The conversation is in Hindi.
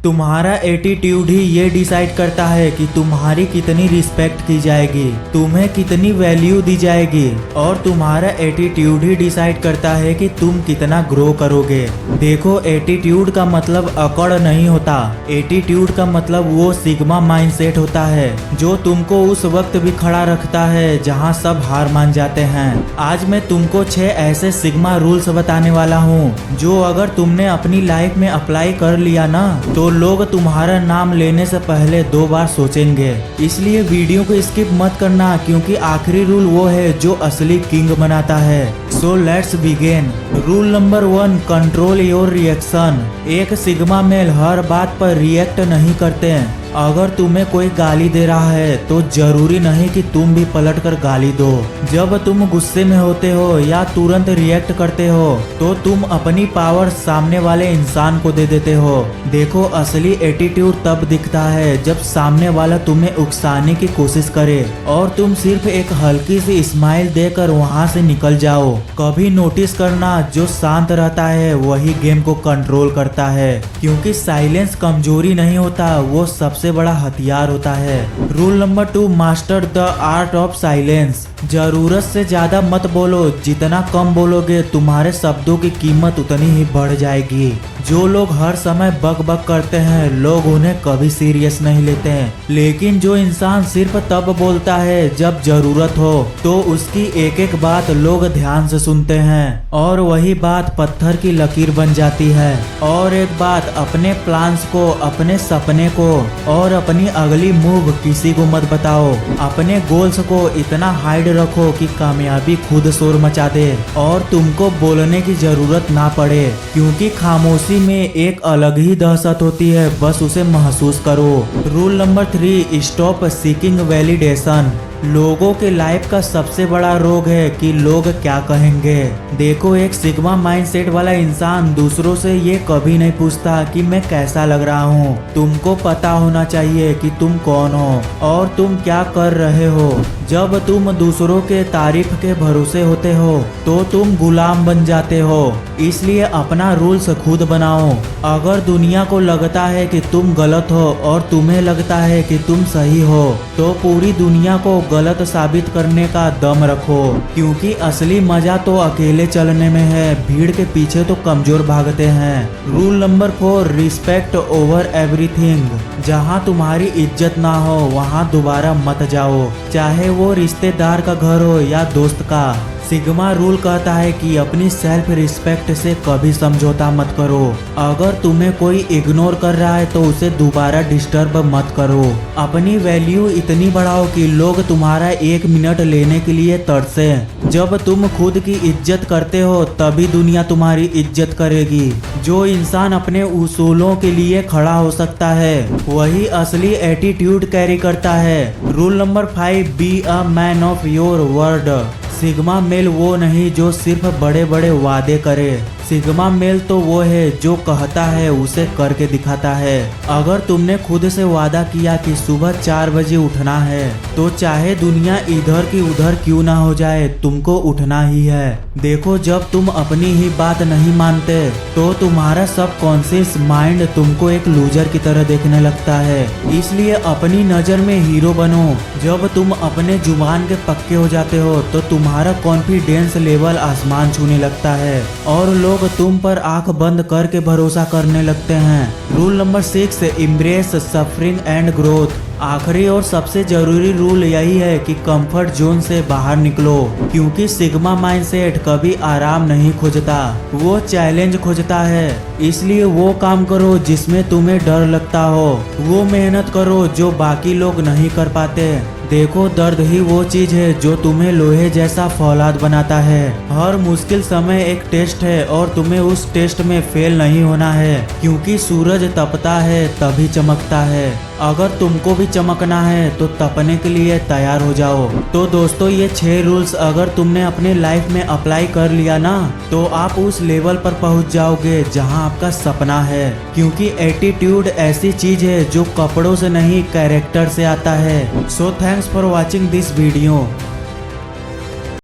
तुम्हारा एटीट्यूड ही ये डिसाइड करता है कि तुम्हारी कितनी रिस्पेक्ट की जाएगी, तुम्हें कितनी वैल्यू दी जाएगी, और तुम्हारा एटीट्यूड ही डिसाइड करता है कि तुम कितना ग्रो करोगे। देखो, एटीट्यूड का मतलब अकड़ नहीं होता। एटीट्यूड का मतलब वो सिग्मा माइंडसेट होता है जो तुमको उस वक्त भी खड़ा रखता है जहाँ सब हार मान जाते हैं। आज मैं तुमको 6 ऐसे सिग्मा रूल्स बताने वाला हूँ जो अगर तुमने अपनी लाइफ में अप्लाई कर लिया ना तो लोग तुम्हारा नाम लेने से पहले 2 बार सोचेंगे। इसलिए वीडियो को स्किप मत करना, क्योंकि आखिरी रूल वो है जो असली किंग बनाता है। So let's begin. Rule number 1, control your reaction. एक सिग्मा मेल हर बात पर रिएक्ट नहीं करते हैं। अगर तुम्हें कोई गाली दे रहा है तो जरूरी नहीं कि तुम भी पलट कर गाली दो। जब तुम गुस्से में होते हो या तुरंत रिएक्ट करते हो तो तुम अपनी पावर सामने वाले इंसान को दे देते हो। देखो, असली एटीट्यूड तब दिखता है जब सामने वाला तुम्हें उकसाने की कोशिश करे और तुम सिर्फ एक हल्की सी स्माइल देकर वहां से निकल जाओ। कभी नोटिस करना, जो शांत रहता है वही गेम को कंट्रोल करता है, क्योंकि साइलेंस कमजोरी नहीं होता, वो सबसे बड़ा हथियार होता है। Rule number 2, master the art of silence. जरूरत से ज्यादा मत बोलो। जितना कम बोलोगे तुम्हारे शब्दों की कीमत उतनी ही बढ़ जाएगी। जो लोग हर समय बक बक करते हैं लोग उन्हें कभी सीरियस नहीं लेते हैं, लेकिन जो इंसान सिर्फ तब बोलता है जब जरूरत हो तो उसकी एक एक बात लोग ध्यान से सुनते हैं और वही बात पत्थर की लकीर बन जाती है। और एक बात, अपने प्लान्स को, अपने सपने को और अपनी अगली मूव किसी को मत बताओ। अपने गोल्स को इतना हाइड रखो कि कामयाबी खुद शोर मचा दे और तुमको बोलने की जरूरत ना पड़े, क्योंकि खामोशी में एक अलग ही दहशत होती है, बस उसे महसूस करो। Rule number 3, stop seeking validation. लोगों के लाइफ का सबसे बड़ा रोग है कि लोग क्या कहेंगे। देखो, एक सिग्मा माइंडसेट वाला इंसान दूसरों से ये कभी नहीं पूछता कि मैं कैसा लग रहा हूँ। तुमको पता होना चाहिए कि तुम कौन हो और तुम क्या कर रहे हो। जब तुम दूसरों के तारीफ के भरोसे होते हो तो तुम गुलाम बन जाते हो। इसलिए अपना रूल्स खुद बनाओ। अगर दुनिया को लगता है कि तुम गलत हो और तुम्हें लगता है कि तुम सही हो तो पूरी दुनिया को गलत साबित करने का दम रखो, क्योंकि असली मजा तो अकेले चलने में है, भीड़ के पीछे तो कमजोर भागते हैं। Rule number 4, respect over everything. जहाँ तुम्हारी इज्जत ना हो वहाँ दोबारा मत जाओ, चाहे वो रिश्तेदार का घर हो या दोस्त का। सिग्मा रूल कहता है कि अपनी सेल्फ रिस्पेक्ट से कभी समझौता मत करो। अगर तुम्हें कोई इग्नोर कर रहा है तो उसे दोबारा डिस्टर्ब मत करो। अपनी वैल्यू इतनी बढ़ाओ कि लोग तुम्हारा 1 मिनट लेने के लिए तरसे। जब तुम खुद की इज्जत करते हो तभी दुनिया तुम्हारी इज्जत करेगी। जो इंसान अपने उसूलों के लिए खड़ा हो सकता है वही असली एटीट्यूड कैरी करता है। Rule number 5, be a man of your word. Sigma male वो नहीं जो सिर्फ बड़े बड़े वादे करे। सिग्मा मेल तो वो है जो कहता है उसे करके दिखाता है। अगर तुमने खुद से वादा किया कि सुबह 4 बजे उठना है तो चाहे दुनिया इधर की उधर क्यों ना हो जाए, तुमको उठना ही है। देखो, जब तुम अपनी ही बात नहीं मानते तो तुम्हारा सबकॉन्शियस माइंड तुमको एक लूजर की तरह देखने लगता है। इसलिए अपनी नजर में हीरो बनो। जब तुम अपने जुबान के पक्के हो जाते हो तो तुम्हारा कॉन्फिडेंस लेवल आसमान छूने लगता है और लोग तुम पर आंख बंद करके भरोसा करने लगते हैं। Rule number 6, embrace suffering and growth. आखिरी और सबसे जरूरी रूल यही है कि कंफर्ट जोन से बाहर निकलो, क्योंकि सिग्मा माइंडसेट कभी आराम नहीं खोजता, वो चैलेंज खोजता है। इसलिए वो काम करो जिसमें तुम्हें डर लगता हो, वो मेहनत करो जो बाकी लोग नहीं कर पाते। देखो, दर्द ही वो चीज है जो तुम्हें लोहे जैसा फौलाद बनाता है। हर मुश्किल समय एक टेस्ट है और तुम्हें उस टेस्ट में फेल नहीं होना है, क्योंकि सूरज तपता है तभी चमकता है। अगर तुमको भी चमकना है तो तपने के लिए तैयार हो जाओ। तो दोस्तों, ये 6 रूल्स अगर तुमने अपने लाइफ में अप्लाई कर लिया ना तो आप उस लेवल पर पहुंच जाओगे जहां आपका सपना है, क्योंकि एटीट्यूड ऐसी चीज है जो कपड़ों से नहीं कैरेक्टर से आता है। So thanks for watching this video.